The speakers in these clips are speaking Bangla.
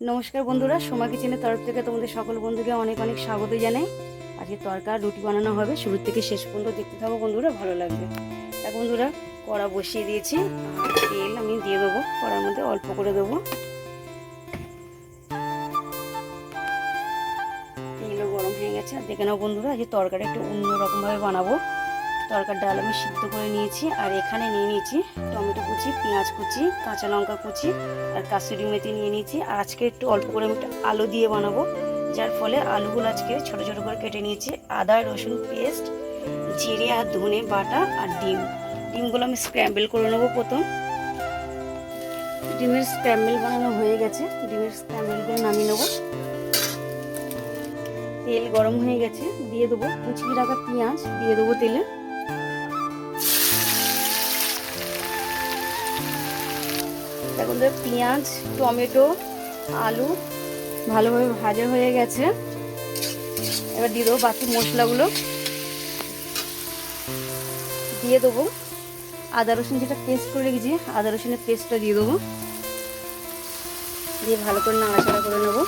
নমস্কার বন্ধুরা, সোমা কিচেনের তরফ থেকে তোমাদের সকল বন্ধুকে অনেক অনেক স্বাগত জানাই। আজকে তরকা রুটি বানানো হবে, শুরু থেকে শেষ পর্যন্ত দেখতে থাকো বন্ধুরা, ভালো লাগবে। দেখো বন্ধুরা, কড়া বসিয়ে দিয়েছি আর তেল আমি দিয়ে দেবো, কড়ার মধ্যে অল্প করে দেবো। তেলও গরম হয়ে গেছে। আর দেখে নাও বন্ধুরা, আজকে তরকাটা একটু অন্যরকমভাবে বানাবো। তরকার ডাল আমি সিদ্ধ করে নিয়েছি আর এখানে নিয়ে নিয়েছি টমেটো কুচি, পেঁয়াজ কুচি, কাঁচা লঙ্কা কুচি আর কাসুরি মেথি নিয়ে নিয়েছি। আর আজকে একটু অল্প করে আমি আলু দিয়ে বানাবো, যার ফলে আলুগুলো আজকে ছোট ছোট করে কেটে নিয়েছি। আদা রসুন পেস্ট, জিরে আর ধনে বাটা আর ডিমগুলো আমি স্ক্র্যাম্বল করে নেবো। প্রথম ডিমের স্ক্র্যাম্বল বানানো হয়ে গেছে, ডিমের স্ক্র্যাম্বলগুলো নামিয়ে নেবো। তেল গরম হয়ে গেছে, দিয়ে দেবো কুচিয়ে রাখা পেঁয়াজ, দিয়ে দেবো তেলে। এখন পেঁয়াজ, টমেটো, আলু ভালোভাবে ভাজা হয়ে গেছে। এবার দিয়ে দেবো বাকি মশলাগুলো, দিয়ে দেবো আদা রসুন যেটা পেস্ট করে রেখেছি, আদা রসুনের পেস্টটা দিয়ে দেবো, দিয়ে ভালো করে নাড়াচাড়া করে নেবো।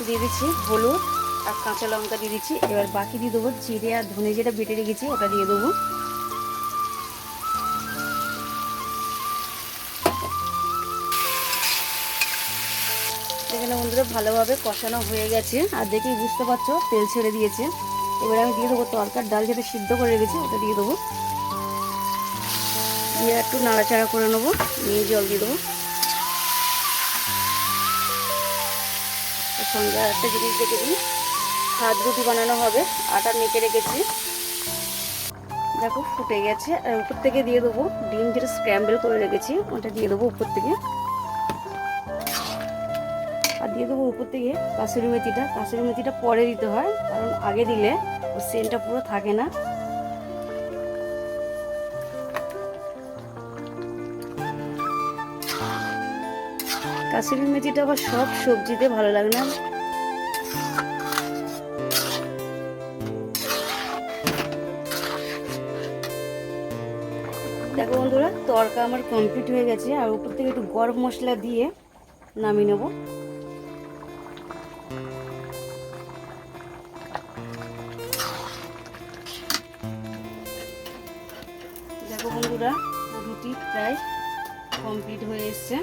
দিয়ে দিচ্ছি হলুদ আর কাঁচা লঙ্কা দিয়ে দিচ্ছি। এবার বাকি দিয়ে দেবো জিরে আর ধনে যেটা বেটে রেখেছি, ওটা দিয়ে দেবো। এখানে বন্ধুরা ভালোভাবে কষানো হয়ে গেছে আর দেখেই বুঝতে পারছো তেল ছেড়ে দিয়েছে। এবার আমি দিয়ে দেবো তরকার ডাল যেটা সিদ্ধ করে রেখেছি, ওটা দিয়ে দেবো, দিয়ে একটু নাড়াচাড়া করে নেবো, নিয়ে জল দিয়ে দেবো। সঙ্গে আর একটা জিনিস দেখে দিই, হাত রুটি বানানো হবে, আটা মেখে রেখেছি, দেখো ফুটে গেছে। আর উপর থেকে দিয়ে দেবো ডিম যেটা স্ক্র্যাম্বল করে রেখেছি, ওটা দিয়ে দেবো উপর থেকে। আর দিয়ে দেবো উপর থেকে কাসুরি মেথিটা। কাসুরি মেথিটা পরে দিতে হয়, কারণ আগে দিলে ওর সেন্টটা পুরো থাকে না। কাসুরি মেথিটা আবার সব সবজিতে ভালো লাগে না। দেখো বন্ধুরা, তরকা আমার কমপ্লিট হয়ে গেছে। আর উপর থেকে একটু গরম মশলা দিয়ে নামিয়ে নেব। দেখো বন্ধুরা, রুটি প্রায় কমপ্লিট হয়ে এসছে।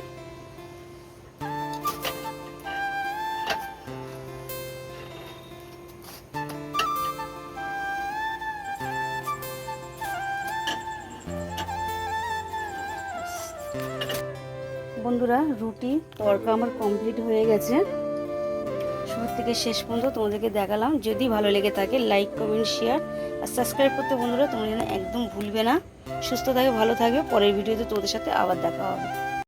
বন্ধুরা, রুটি তরকা আমার কমপ্লিট হয়ে গেছে। শুরু থেকে শেষ পর্যন্ত তোমাদেরকে দেখালাম। যদি ভালো লেগে থাকে লাইক কমেন্ট শেয়ার আর সাবস্ক্রাইব করতে বন্ধুরা তোমরা যেন একদম ভুলবে না। সুস্থ থাকবে, ভালো থাকবে। পরের ভিডিওতে তোমাদের সাথে আবার দেখা হবে।